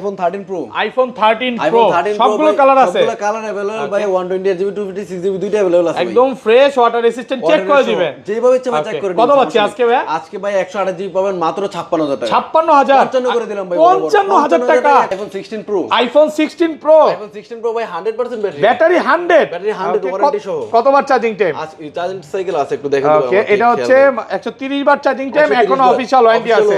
IPhone 13 pro. IPhone 13 pro সবগুলো colour আছে, সবগুলো কালার अवेलेबल ভাই। 128GB 256GB দুইটা अवेलेबल আছে, একদম ফ্রেশ, ওয়াটার রেসিস্ট্যান্ট, চেক করে দিবেন যেভাবে ইচ্ছা চেক করে কত পাচ্ছি আজকে ভাই? আজকে ভাই 128GB পাবেন মাত্র 56000 টাকা। 56000 55 করে দিলাম ভাই, 55000 টাকা। IPhone 16 pro. IPhone 16 pro, iPhone 16 pro ভাই 100% ব্যাটারি, ব্যাটারি 100 ওয়ারেন্টি সহ। কতবার চার্জিং টাইম? চার্জিং সাইকেল আছে একটু দেখেন দিবেন। ওকে, এটা হচ্ছে 130 বার চার্জিং টাইম, এখনো অফিশিয়াল ওয়ারেন্টি আছে।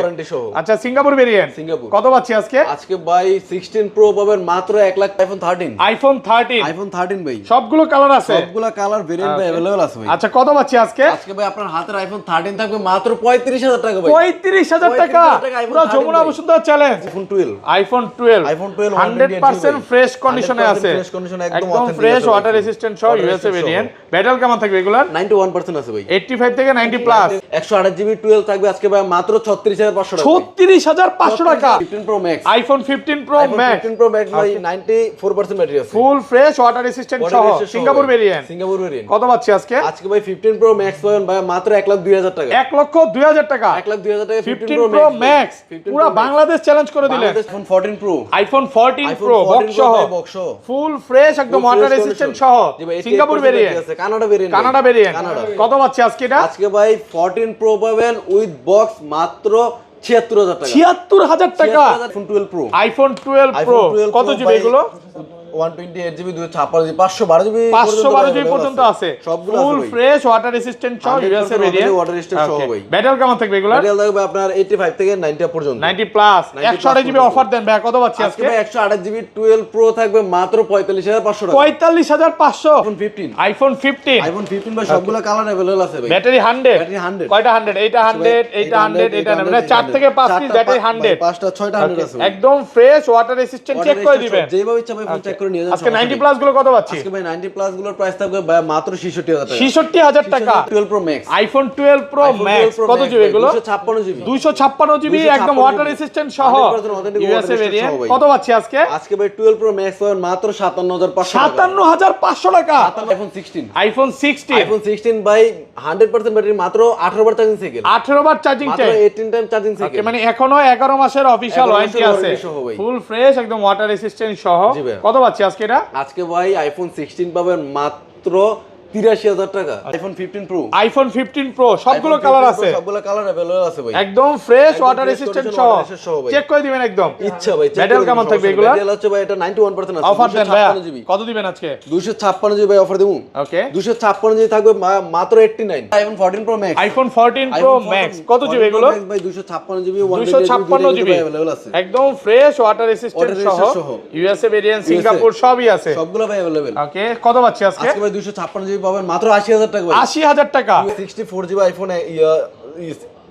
আচ্ছা, সিঙ্গাপুর ভেরিয়েন্ট কত পাচ্ছি আজকে? আজকে ভাই 16 প্রো পাবেন মাত্র 1 লাখ। আইফোন 13, আইফোন 13, আইফোন 13 ভাই সবগুলো কালার আছে, সবগুলো কালার ভেরিয়েন্ট ভাই अवेलेबल আছে ভাই। আচ্ছা, কত পাচ্ছি আজকে? আজকে ভাই আপনার হাতের আইফোন 13 থাকবে মাত্র 35000 টাকা ভাই। 35000 টাকা, পুরো Jamuna Bashundhara challenge. IPhone 12, iPhone 12, iPhone 12 100% fresh কন্ডিশনে আছে, ফ্রেশ কন্ডিশনে একদম ফ্রেশ, ওয়াটার রেসিস্ট্যান্ট সহ, ইউএসএ ভেরিয়েন্ট। ব্যাটারি কেমন থাকবে এগুলার? 91% আছে ভাই, 85 থেকে 90 প্লাস। 128GB 12 থাকবে আজকে ভাই মাত্র 36500 টাকা। 36500 টাকা। 15 pro max, iPhone 15 pro max, 15 pro max ভাই 94% ব্যাটারি আছে, ফুল ফ্রেশ, ওয়াটার রেসিস্ট্যান্ট সহ, সিঙ্গাপুর ভেরিয়েন্ট। সিঙ্গাপুর ভেরিয়েন্ট কত পাচ্ছি আজকে? আজকে ভাই 15 প্রো ম্যাক্স পাবেন ভাই মাত্র 1,02,000 টাকা। 1,02,000 টাকা, 1,02,000 টাকা 15 প্রো ম্যাক্স, পুরো বাংলাদেশ চ্যালেঞ্জ করে দিলেন। IPhone 14 pro, iPhone 14 pro box সহ, ফুল ফ্রেশ, একদম ওয়াটার রেসিস্ট্যান্ট সহ, Singapore variant, Canada variant, Canada variant. কত পাচ্ছি আজকে এটা? আজকে ভাই 14 প্রো পাবেন উইথ বক্স মাত্র 76000 টাকা। 76000 টাকা। আইফোন 12 প্রো, আইফোন 12 প্রো কত জিবি এগুলো? 128GB 256GB 512GB 512GB পর্যন্ত আছে, সবগুলো ফুল ফ্রেশ, ওয়াটার রেসিস্ট্যান্ট সহ, ইউএসএ ভেরিয়েন্ট, ওয়াটার রেজিস্ট্যান্ট সহ ভাই। ব্যাটারি কেমন থাকবে এগুলো? ব্যাটারি থাকবে আপনার 85 থেকে 90 পর্যন্ত, 90 প্লাস। 128GB অফার দেন ভাই, কত পাচ্ছি আজকে? 128GB 12 প্রো থাকবে মাত্র 45500 টাকা। 45500। আইফোন 15, আইফোন 15, আইফোন 15 ভাই সবগুলো কালার अवेलेबल আছে ভাই। ব্যাটারি 100, ব্যাটারি 100, কয়টা 100? এইটা 100, এইটা 100, এটা না, মানে 4 থেকে 5 পিস ব্যাটারি 100, 5টা 6টা 100 আছে একদম ফ্রেশ, ওয়াটার রেসিস্ট্যান্ট, চেক করে দিবেন যেভাবে ইচ্ছা ভাই চেক করে নিয়ে যান। আজকে 90 প্লাস গুলো কত পাচ্ছি? আজকে ভাই 90 প্লাস গুলোর প্রাইস থাকবে ভাই মাত্র 66000 টাকা। 66000 টাকা। 12 pro max, iPhone 12 pro max কত জিবি এগুলো? 256GB, 256GB, একদম ওয়াটার রেসিস্ট্যান্ট সহ, 100% ইউএসএ ভেরিয়েন্ট। কত পাচ্ছি আজকে? আজকে ভাই 12 প্রো ম্যাক্স পাবেন মাত্র 57500 টাকা। 57500 টাকা। আইফোন 16, আইফোন 16, আইফোন 16 ভাই 100% ব্যাটারি, মাত্র 18 বার চার্জিং সাইকেল, 18 বার চার্জিং মাত্র টাইম, 18 টাইম চার্জিং সাইকেল, মানে এখনো 11 মাসের অফিশিয়াল 11 ওয়ারেন্টি মাসের আছে, warranty সহ ভাই। ফুল ফ্রেশ, একদম ওয়াটার রেসিস্ট্যান্ট সহ। জি ভাই। কত পাচ্ছি আজকে এটা? আজকে ভাই আইফোন 16 পাবেন মাত্র 83000 টাকা। আইফোন 15 প্রো, আইফোন 15 প্রো সবগুলো কালার আছে, সবগুলো কালার अवेलेबल আছে ভাই, একদম ফ্রেশ, ওয়াটার রেসিস্ট্যান্ট সহ, চেক করে দিবেন একদম। ইচ্ছা ভাই ব্যাটারি কেমন থাকবে এগুলো? ব্যাটারি হচ্ছে ভাই এটা 91% আছে। অফার দেন ভাই, কত দিবেন আজকে? 256GB ভাই অফার দেবো। ওকে, 256GB থাকবে মাত্র 89। IPhone 14 pro max, iPhone 14 pro max কত জিবি এগুলো? ভাই 256GB 256GB अवेलेबल আছে, একদম ফ্রেশ, ওয়াটার রেসিস্ট্যান্ট সহ, ইউএসএ ভেরিয়েন্ট, সিঙ্গাপুর সবই আছে, সবগুলো ভাই अवेलेबल। ওকে, কত পাচ্ছি আজকে? আজকে ভাই 256GB পাবেন মাত্র 80000 টাকা ভাই। 80000 টাকা। 64GB আইফোন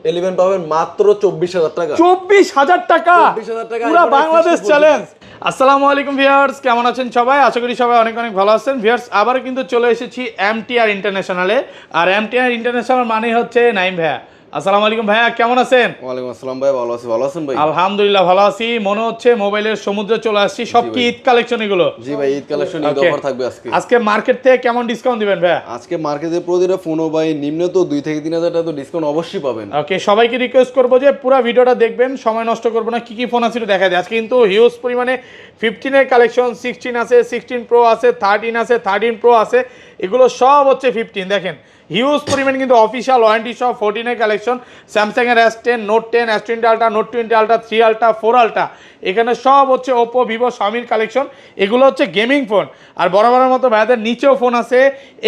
11 পাবেন মাত্র 24000 টাকা। 24000 টাকা, 24000 টাকা, পুরো iPhone বাংলাদেশ 64 চ্যালেঞ্জ। আসসালামু আলাইকুম ভিউয়ার্স, কেমন আছেন সবাই? আশা করি সবাই অনেক অনেক ভালো আছেন। ভিউয়ার্স, আবার কিন্তু চলে এসেছি এমটিআর ইন্টারন্যাশনালে, আর এমটিআর ইন্টারন্যাশনাল মানে হচ্ছে নাইম ভাইয়া। আসসালামু আলাইকুম ভাইয়া, কেমন আছেন? ওয়ালাইকুম আসসালাম ভাই, ভালো আছি, ভালো আছেন ভাই? আলহামদুলিল্লাহ ভালো আছি। মনে হচ্ছে মোবাইলের সমুদ্রে চলে আসছি, সব কি ঈদ কালেকশন এগুলো? জি ভাই, Eid collection, Eid Okay. Offer থাকবে আজকে। আজকে মার্কেট থেকে কেমন ডিসকাউন্ট দিবেন ভাইয়া? আজকে মার্কেটে প্রতিটা ফোনও ভাই নিম্ন তো 2 থেকে 3000 টাকা তো ডিসকাউন্ট অবশ্যই পাবেন। ওকে, সবাইকে রিকোয়েস্ট করবো যে পুরো ভিডিওটা দেখবেন, সময় নষ্ট করবো না। কি কি ফোন আছে দেখা যায়। আজকে কিন্তু হিউজ পরিমাণে 15 এর কালেকশন, 16 আছে, 16 প্রো আছে, 13 আছে, 13 প্রো আছে, এগুলো সব হচ্ছে 15। দেখেন হিউজ পরিমাণ কিন্তু অফিশিয়াল ওয়ারেন্টি সহ 14 এর কালেকশন। স্যামসাং এর S10, note 10, S20 ultra, note 20 ultra, 3 ultra, 4 ultra, এখানে সব হচ্ছে ওপো, ভিভো, শাওমির কালেকশন। এগুলো হচ্ছে গেমিং ফোন। আর বরাবরের মতো ভাইয়াদের নিচেও ফোন আছে,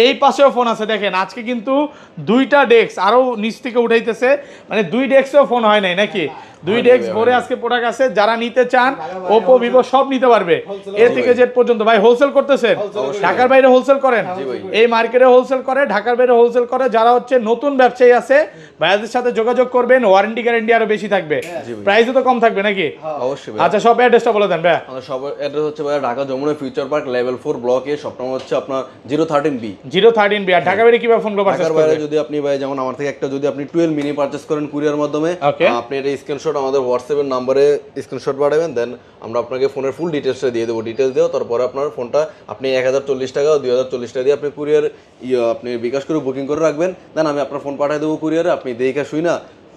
এই পাশেও ফোন আছে। দেখেন আজকে কিন্তু 2টা ডেস্ক আরও নিচ থেকে উঠাইতেছে, মানে 2 ডেস্কেও ফোন হয় নাই নাকি? 2 ডেস্ক ভরে আজকে প্রোডাক্ট আছে। যারা নিতে চান ওপো, ভিভো সব নিতে পারবে, এ থেকে জেড পর্যন্ত। ভাই হোলসেল করতেছেন? ঢাকার বাইরে হোলসেল করেন? এই মার্কেটে হোলসেল করে, ঢাকার বাইরে হোলসেল করে। যারা হচ্ছে নতুন ব্যবসায়ী আছে ভাইয়াদের সাথে যোগাযোগ করবেন, ওয়ারেন্টি গ্যারান্টি আরো বেশি থাকবে, প্রাইসও তো কম থাকবে নাকি? অবশ্যই। আচ্ছা, সব অ্যাড্রেসটা বলে দেন ভাই। আমাদের সব অ্যাড্রেস হচ্ছে ভাই Dhaka Jamuna Future Park level 4 block A, shop number হচ্ছে আপনার 013B। 013B। আর ঢাকার বাইরে কিভাবে ফোনগুলো পারচেজ ঢাকার করবেন? বাইরে যদি আপনি ভাই যেমন আমার থেকে একটা যদি আপনি 12 মিনি পারচেজ করেন কুরিয়ার মাধ্যমে, আপনি এটা স্ক্রিনশট আমাদের হোয়াটসঅ্যাপ এর নম্বরে স্ক্রিনশট পাঠাবেন, দেন আমরা আপনাকে ফোনের ফুল ডিটেইলসটা দিয়ে দেবো। ডিটেইলস দেও, তারপরে আপনার ফোনটা আপনি 1040 টাকা 2040 টাকা দিয়ে আপনি কুরিয়ার আপনি বিকাশ করে বুকিং করে রাখবেন, দেন আমি আপনার ফোন পাঠিয়ে দেবো কুরিয়ারে। আপনি দেখে শুই না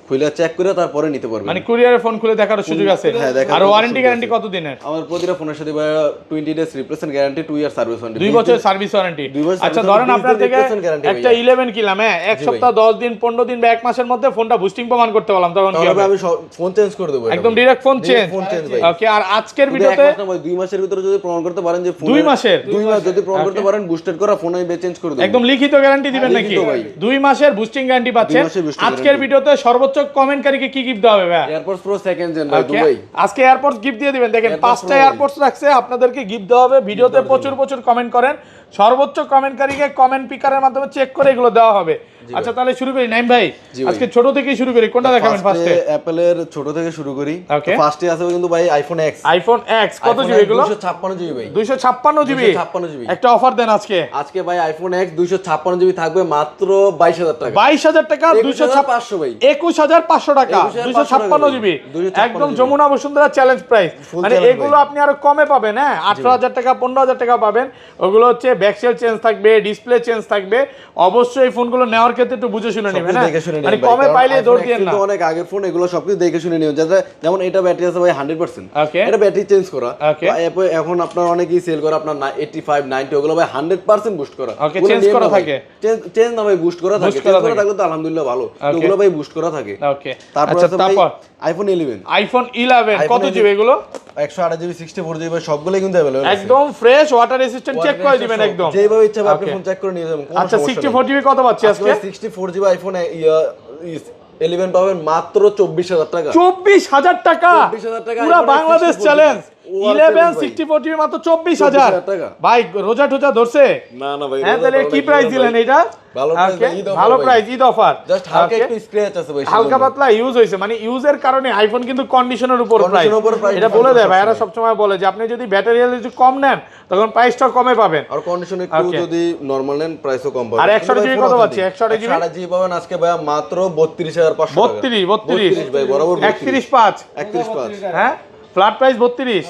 খুলে চেক করে তারপরে নিতে পারবেন। মানে কুরিয়ারে ফোন খুলে দেখার সুযোগ আছে। হ্যাঁ, আর ওয়ারেন্টি গ্যারান্টি কত দিনের? আমার প্রতিটা ফোনের সাথে ভাই 20 days replacement guarantee, 2 year service warranty, 2 বছর সার্ভিস ওয়ারেন্টি। 2 বছর আচ্ছা service ধরেন warranty, আপনার থেকে replacement guarantee একটা ভাইয়া। 11 কিনলাম, হ্যাঁ এক সপ্তাহ 10 দিন 15 দিন বা এক মাসের মধ্যে ফোনটা বুস্টিং প্রমাণ করতে পারলাম, তখন কি হবে? আমি ফোন চেঞ্জ করে দেব, একদম direct phone change. Phone change ভাই। ওকে, আর আজকের যদি ভিডিওতে 1 মাস না ভাই 2 মাসের ভিতরে যদি প্রমাণ করতে পারেন যে ফোন 2 মাসের 2 মাস যদি প্রমাণ করতে পারেন বুস্টেড করা ফোন আমি চেঞ্জ করে দেব। একদম লিখিত গ্যারান্টি দিবেন নাকি? লিখিত ভাই। 2 মাসের বুস্টিং গ্যারান্টি পাচ্ছেন। 2 মাসের boosting আজকের guarantee। ভিডিওতে সর্বোচ্চ কমেন্টকারীকে কি গিফট দেওয়া হবে ভাই? এয়ারপডস প্রো সেকেন্ড জেন ভাই, Okay, দুবাই। আজকে এয়ারপডস গিফট দিয়ে দিবেন। দেখেন AirPods 5টা Pro এয়ারপডস রাখছে, আপনাদেরকে গিফট দেওয়া হবে। ভিডিওতে প্রচুর প্রচুর কমেন্ট করেন, সর্বোচ্চ কমেন্টকারীকে কমেন্ট পিকারের মাধ্যমে চেক করে এগুলো দেওয়া হবে। আচ্ছা তাহলে শুরু করি নাইম ভাই, আজকে ছোট থেকে শুরু করি, কোনটা দেখাবেন ফার্স্টে? অ্যাপলের ছোট থেকে শুরু করি। Okay. ফার্স্টে আছে কিন্তু ভাই আইফোন এক্স। আইফোন এক্স কত জিবি এগুলো? 256 জিবি ভাই। 256 জিবি। 256 জিবি। একটা অফার দেন আজকে। আজকে ভাই আইফোন এক্স 256 জিবি থাকবে মাত্র 22000 টাকা। 22000 টাকা, 22500 ভাই। 21500 টাকা, 256 জিবি, 256 একদম Jamuna Bashundhara challenge price. Full মানে challenge এগুলো আপনি আরো কমে পাবেন, হ্যাঁ 18000 টাকা 15000 টাকা পাবেন। ওগুলো হচ্ছে ব্যাকসেল চেঞ্জ থাকবে, ডিসপ্লে চেঞ্জ থাকবে। অবশ্যই এই ফোনগুলো নেওয়ার ক্ষেত্রে একটু বুঝে শুনে নেবেন, হ্যাঁ মানে কমে পাইলে দৌড় দিয়েন না। কিন্তু অনেক আগের ফোন, এগুলো সবকিছু দেখে শুনে নিও। যেমন এটা ব্যাটারি আছে ভাই 100%, Okay. এটা ব্যাটারি চেঞ্জ করা। Okay. তো এখন আপনার অনেকেই সেল করে আপনার 85 90, ওগুলো ভাই 100% বুস্ট করা। Okay, change করা থাকে। চেঞ্জ না ভাই, বুস্ট করা থাকে। Boost চেঞ্জ করা করা থাকে। থাকলে তো আলহামদুলিল্লাহ ভালো, Okay. ওগুলো ভাই বুস্ট করা থাকে। ওকে, তারপর আচ্ছা আছে ভাই তারপর আইফোন 11, আইফোন 11 কত iPhone জিবি এগুলো? 128 জিবি 64 জিবি সবগুলোই কিন্তু अवेलेबल আছে। একদম ফ্রেশ, ওয়াটার রেসিস্ট্যান্ট চেক করে দিবেন একদম যেভাবে ইচ্ছা ভাই আপনি Okay. ফোন চেক করে নিয়ে যাবেন। আচ্ছা 64 জিবি কত পাচ্ছি আজকে? 64 জিবি আইফোন 11 পাবেন মাত্র 24000 টাকা। 24000 টাকা, 24000 টাকা পুরো iPhone Bangladesh 64 challenge. World 11 famous 64 GB মাত্র 24000 টাকা। ভাই রোজা টোজা ধরছে? না না ভাই, হ্যাঁ তাহলে কি প্রাইস দিলেন এটা? ভালো প্রাইস, Okay, ঈদ অফার ভালো ভাই। Price, Eid offer. জাস্ট হালকা Okay. একটু স্ক্র্যাচ আছে ভাই, হালকা পাতলা ইউজ হয়েছে, মানে ইউজের কারণে আইফোন কিন্তু কন্ডিশনের উপর প্রাইস। Condition এর উপর price এটা বলে দেয় ভাইরা সবসময় বলে যে আপনি যদি ব্যাটারি যদি কম নেন তখন প্রাইসটা কমে পাবেন। আর কন্ডিশন একটু Okay. যদি নরমাল নেন প্রাইসও কম পাবেন। আর 128 জিবি কত পাচ্ছি? 128 জিবি? 128 জিবি পাবেন আজকে ভাই মাত্র 32500 টাকা। 32 ভাই বরাবর 31.5 31.5। হ্যাঁ ফ্ল্যাট প্রাইস 32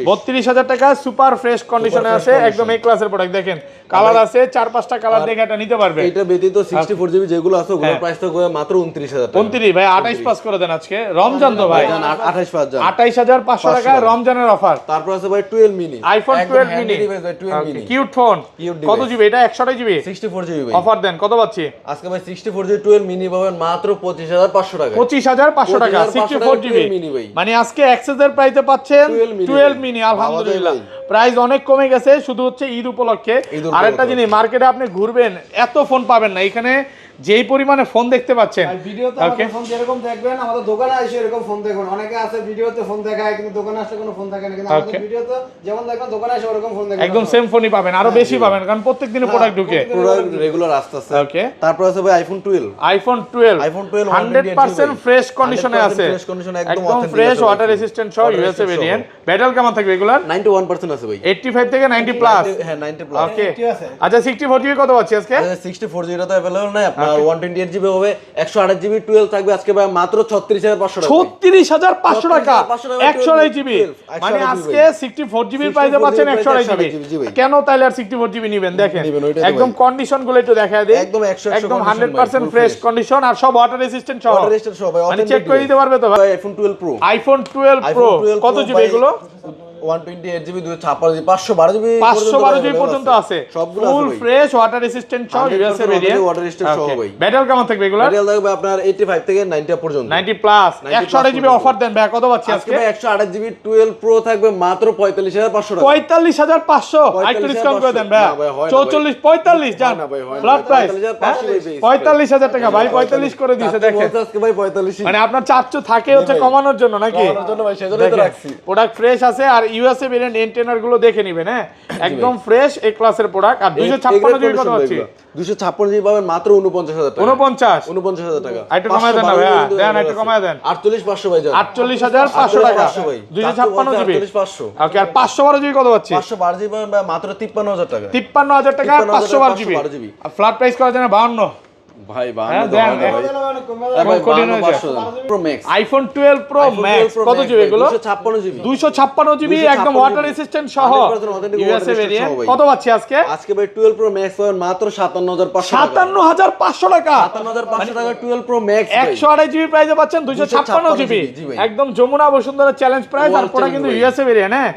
32000 টাকা, সুপার ফ্রেশ কন্ডিশনে fresh আছে, condition। একদম এই ক্লাসের প্রোডাক্ট। দেখেন কালার আছে 4-5টা কালার দেখে এটা নিতে পারবে। এটা ব্যতীত 64 জিবি যেগুলো আছে ওগুলোর হ্যাঁ। প্রাইস তো মাত্র 29000 টাকা। 29 ভাই 28 পাস করে দেন আজকে, রমজান তো ভাই। 28 যান। 28500 টাকা রমজানের অফার। তারপর আছে ভাই 12 mini, iPhone 12 mini, 12 mini cute phone. Cute কত device। জিবি এটা? 128 জিবি 64 জিবি ভাই। অফার দেন, কত পাচ্ছি আজকে ভাই 64 জিবি 12 মিনি পাবেন মাত্র 25500 টাকা। 25500 টাকা 64 জিবি। 12 মিনি ভাই। মানে আজকে এক্সেসের প্রাইসে পাচ্ছেন 12 12 মিনি, আলহামদুলিল্লাহ। ভাবা যায় প্রাইস অনেক কমে গেছে, শুধু হচ্ছে ঈদ উপলক্ষে। ঈদ আর একটা উপলক্ষে। জিনিস, মার্কেটে আপনি ঘুরবেন এত ফোন পাবেন না, এখানে যেই পরিমাণে ফোন দেখতে পাচ্ছেন। আর ভিডিওতে আমাদের ফোন যেরকম দেখবেন আমাদের দোকানে এসে এরকম ফোন দেখবেন। অনেকে আছে ভিডিওতে ফোন দেখায় কিন্তু দোকানে আসলে কোনো ফোন থাকে না, কিন্তু আমাদের ভিডিওতে যেমন দেখবেন দোকানে এসে ওরকম ফোন দেখবেন। একদম সেম ফোনই পাবেন, আরো বেশি পাবেন, কারণ প্রত্যেকদিন প্রোডাক্ট ঢুকে। প্রোডাক্ট রেগুলার আসতেছে। ওকে, তারপর আছে ভাই আইফোন 12, আইফোন 12 100% ফ্রেশ কন্ডিশনে আছে, ফ্রেশ কন্ডিশন, একদম একদম authentic ফ্রেশ, আছে ওয়াটার ভাই। রেসিস্ট্যান্ট সহ, Water ইউএসএ resistant ভেরিয়েন্ট। সহ। ব্যাটারি কেমন থাকবে এগুলার? 91% আছে ভাই। 85 থেকে 90 প্লাস। হ্যাঁ 90 প্লাস। ওকে, 80 আছে। আচ্ছা 64 জিবি কত পাচ্ছি আজকে? 64 জিবি তো अवेलेबल নাই, আপনার 128 জিবি হবে। 128 জিবি 12 থাকবে আজকে ভাই মাত্র 36500 টাকা। 36500 টাকা 128 জিবি। 128 মানে জিবি আজকে 64 জিবির প্রাইসে 64 পাচ্ছেন জিবির 128 প্রাইসে জিবি। 128 জিবি। কেন তাইলে আর 64 জিবি নেবেন? দেখেন নেবেন, ওইটাই তো একদম ভাই। কন্ডিশন গুলো একটু দেখায় দেই। একদম 100% একদম condition 100% ভাই, ফ্রেশ full কন্ডিশন, আর সব ওয়াটার রেসিস্ট্যান্ট সহ। Water resistant সহ ভাই, মানে authentic চেক করে device। দিতে পারবে তো ভাই? ভাই আইফোন 12 প্রো, আইফোন 12 প্রো কত জিবি এগুলো? 128 জিবি 256 জিবি 512 জিবি 512 জিবি পর্যন্ত আছে, সবগুলো ফুল আছে ভাই। ফ্রেশ ওয়াটার রেসিস্ট্যান্ট সহ, 100% ইউএসএ ভেরিয়েন্ট। water resistant সহ ভাই। ব্যাটারি কেমন থাকবে এগুলো? রিয়েল থাকবে আপনার 85 থেকে 90 পর্যন্ত। 90 প্লাস 90 128 জিবি পর্যন্ত। অফার দেন ভাই, কত পাচ্ছি আজকে আজকে? ভাই 128 জিবি 12 প্রো থাকবে মাত্র 45500 টাকা। 45500 আইটু ডিসকাউন্ট করে দেন ভাই। না ভাই, হয় না 44 45 জান না ভাই, হয় না। ফ্ল্যাট প্রাইস 45500 ভাই, base 45000 টাকা ভাই, 45 করে দিয়েছে। চারটে দেখেন বলতে আজকে ভাই 45 মানে আপনার চার্জ থাকে হচ্ছে কমানোর জন্য নাকি? কমানোর জন্য ভাই, সেজন্যই তো রাখছি। প্রোডাক্ট ফ্রেশ আছে, আর ইউএসএ ভেরিয়েন্ট এন্টেনার গুলো দেখে নেবেন। হ্যাঁ একদম ফ্রেশ এ ক্লাসের প্রোডাক্ট। আর 256 জিবি কত পাচ্ছি? 256 জিবি পাবেন মাত্র 49000 টাকা। 49 টাকা। একটু কমায় দেন না ভাই, দেন একটু কমায় দেন। 48500 ভাই যান। 48500 টাকা 256 জিবি। 48500। ওকে, আর 512 জিবি কত পাচ্ছি? 512 জিবি পাবেন ভাই মাত্র 53000 টাকা। 53000 টাকা 512 জিবি। 512 জিবি। আর ফ্ল্যাট প্রাইস করা যায় না 52 ভাই হ্যাঁ, then, pro max iPhone 12 pro max কত জিবি এগুলো? 256 জিবি একদম ওয়াটার রেসিস্ট্যান্ট সহ ইউএসএ ভেরিয়েন্ট। কত পাচ্ছি আজকে? আজকে ভাই 12 প্রো ম্যাক্স পাবেন মাত্র 57500 টাকা। 57500 টাকা, 57500 টাকা 12 প্রো ম্যাক্স 128 জিবি প্রাইসে পাচ্ছেন 256 জিবি একদম যমুনা বসুন্ধরা চ্যালেঞ্জ প্রাইস। আর প্রোডাক্ট কিন্তু ইউএসএ ভেরিয়েন্ট, হ্যাঁ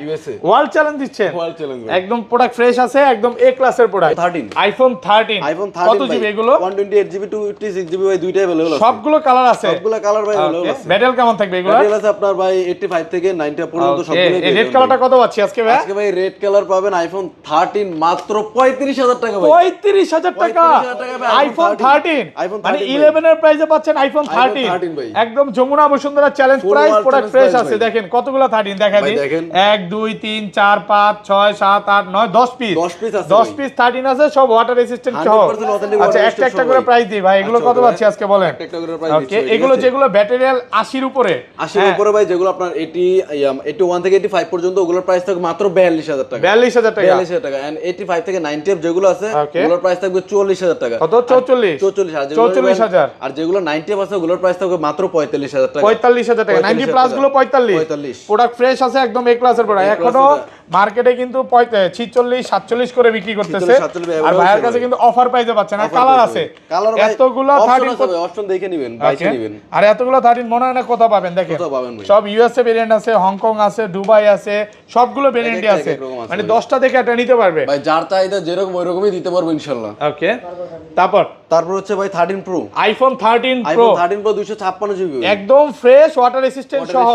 ওয়ার্ল্ড চ্যালেঞ্জ দিচ্ছেন, একদম প্রোডাক্ট ফ্রেশ আছে, একদম এ ক্লাসের প্রোডাক্ট। আইফোন 13 কত জিবি এগুলো? 128 জিবি 256 জিবি ভাই দুইটাই अवेलेबल আছে। সবগুলো কালার আছে, সবগুলো কালার ভাই अवेलेबल আছে। ব্যাটেল কেমন থাকবে এগুলো? ব্যাটেল আছে আপনার ভাই 85 থেকে 90 পর্যন্ত সবগুলো। এই রেড কালারটা কত পাচ্ছি আজকে ভাই? আজকে ভাই রেড কালার পাবেন আইফোন 13 মাত্র 35000 টাকা ভাই। 35000 টাকা আইফোন 13, মানে 11 এর প্রাইসে পাচ্ছেন আইফোন 13 একদম Jamuna Bashundhara challenge price. Product fresh আছে, দেখেন কতগুলো 13 দেখা দিই, 1 2 3 4 5 6 7 8 9 10 পিস 10 পিস 13 আছে, সব ওয়াটার রেসিস্ট্যান্ট সহ। আচ্ছা একটা করে প্রাইস দিই ভাই, এগুলো কত পাচ্ছি আজকে বলেন? একটা করে প্রাইস ওকে, এগুলো যেগুলো ব্যাটারিয়াল 80 এর উপরে, 80 এর উপরে ভাই যেগুলো আপনার 81 থেকে 85 পর্যন্ত ওগুলোর প্রাইস থাকবে মাত্র 42000 টাকা। 42000 টাকা 42000 টাকা। এন্ড 85 থেকে 90 এর যেগুলো আছে ওগুলোর প্রাইস থাকবে 44000 টাকা। কত? 44 44000। আর যেগুলো 90 আছে ওগুলোর প্রাইস থাকবে মাত্র 45000 টাকা। 45000 টাকা। 90 প্লাস গুলো 45। প্রোডাক্ট ফ্রেশ আছে, একদম এ ক্লাসের প্রোডাক্ট। এখনো মার্কেটে কিন্তু 46 47 করে বিক্রি করতেছে, আর ভাইয়ের কাছে কিন্তু অফার প্রাইসে পাচ্ছেন। আর কালার আছে এতগুলো 13 অপশন দেখে নেবেন, বাইকে নেবেন। আর এতগুলো 13 মনে হয় না কোথাও পাবেন, দেখেন সব ইউএসএ ভেরিয়েন্ট আছে, হংকং আছে, দুবাই আছে, সবগুলো ভেরিয়েন্টই আছে, মানে 10টা দেখে এটা নিতে পারবে ভাই। যার চাহিদা যেরকম ওইরকমই দিতে পারবো ইনশাআল্লাহ। ওকে, তারপর হচ্ছে ভাই 13 প্রো, আইফোন 13 প্রো 256 জিবি একদম ফ্রেশ ওয়াটার রেসিস্ট্যান্ট সহ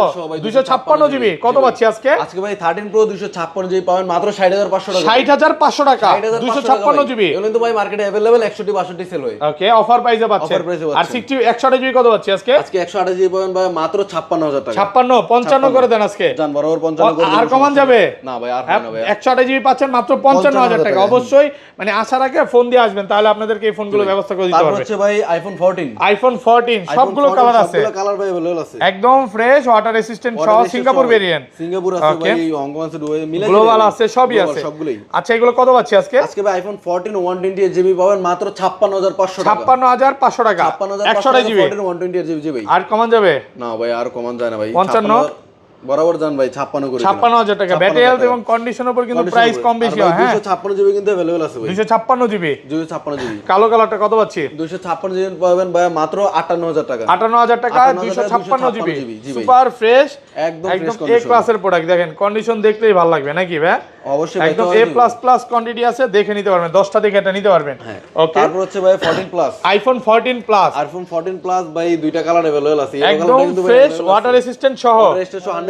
256 জিবি। কত পাচ্ছি আজকে? আজকে ভাই 13 প্রো 256 জিবি পাবেন মাত্র 60500 টাকা। 60500 টাকা 256 জিবি। এগুলো কিন্তু ভাই মার্কেটে अवेलेबल 61 62 সেল হয়। ওকে, অফার প্রাইসে পাচ্ছেন। আর 128 জিবি কত পাচ্ছি আজকে? আজকে 128 জিবি পাবেন ভাই মাত্র 56000 টাকা। 56 55 করে দেন আজকে, জান বরাবর 55 করে। আর কমান যাবে না ভাই, আর হবে না ভাই। 128 জিবি পাচ্ছেন মাত্র 55000 টাকা। অবশ্যই মানে আসার আগে ফোন দিয়ে আসবেন, তাহলে আপনাদেরকে এই ফোনগুলো ব্যবস্থা করে দিতে তারপর পারবে। হচ্ছে ভাই আইফোন 14, আইফোন 14 সবগুলো কালার আছে, সবগুলো কালার ভাই अवेलेबल আছে, একদম ফ্রেশ ওয়াটার রেসিস্ট্যান্ট সহ, সিঙ্গাপুর ভেরিয়েন্ট। সিঙ্গাপুর আছে ভাই, হংকং আছে, দুবাই মিলে গ্লোবাল আছে, সবই আছে সবগুলোই। আচ্ছা, এগুলো কত পাচ্ছি আজকে? আজকে ভাই আইফোন 14 128 জিবি পাবেন মাত্র 56500 টাকা। 56500 টাকা 128 জিবি 14 128 জিবি ভাই। আর কমান যাবে? না ভাই, আর কমান যায় না ভাই। 55 বরাবর জান ভাই 56 করে 56000 টাকা। ব্যাটারি হেলথ এবং কন্ডিশনের উপর কিন্তু প্রাইস কম বেশি হয়। হ্যাঁ, 256 জিবি কিন্তু अवेलेबल আছে ভাই। 256 জিবি 256 জিবি। কালো কালারটা কত পাচ্ছি? 256 জিবি পাবেন ভাই মাত্র 58000 টাকা। 58000 টাকা 256 জিবি সুপার ফ্রেশ, একদম এ ক্লাসের প্রোডাক্ট। দেখেন কন্ডিশন দেখলেই ভালো লাগবে নাকি ভাই? অবশ্যই একদম এ প্লাস প্লাস কোয়ান্টিটি আছে, দেখে নিতে পারবেন, 10টা দেখে এটা নিতে পারবেন। ওকে, তারপর হচ্ছে ভাই 14 plus, iPhone 14 plus. IPhone 14 plus ভাই দুইটা কালার अवेलेबल আছে, একদম ফ্রেশ ওয়াটার রেসিস্ট্যান্ট সহ,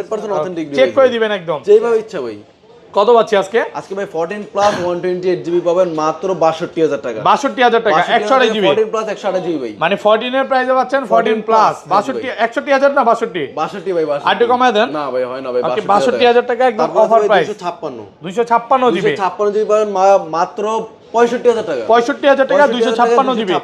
100% অথেন্টিক চেক করে দিবেন একদম যেভাবে ইচ্ছা ভাই। কত পাচ্ছি আজকে? আজকে ভাই 14 প্লাস 128 জিবি পাবেন মাত্র 62000 টাকা। 62000 টাকা 128 জিবি। 14 প্লাস 128 জিবি ভাই, মানে 14 এর প্রাইসে পাচ্ছেন 14 প্লাস 62 61000 না 62 62 ভাই 62। আর একটু কমায় দেন। না ভাই হয় না ভাই, 62000 টাকা একদম অফার প্রাইস। 256 জিবি 256 জিবি পাবেন মাত্র 65000 টাকা। 65000 টাকা 256 জিবি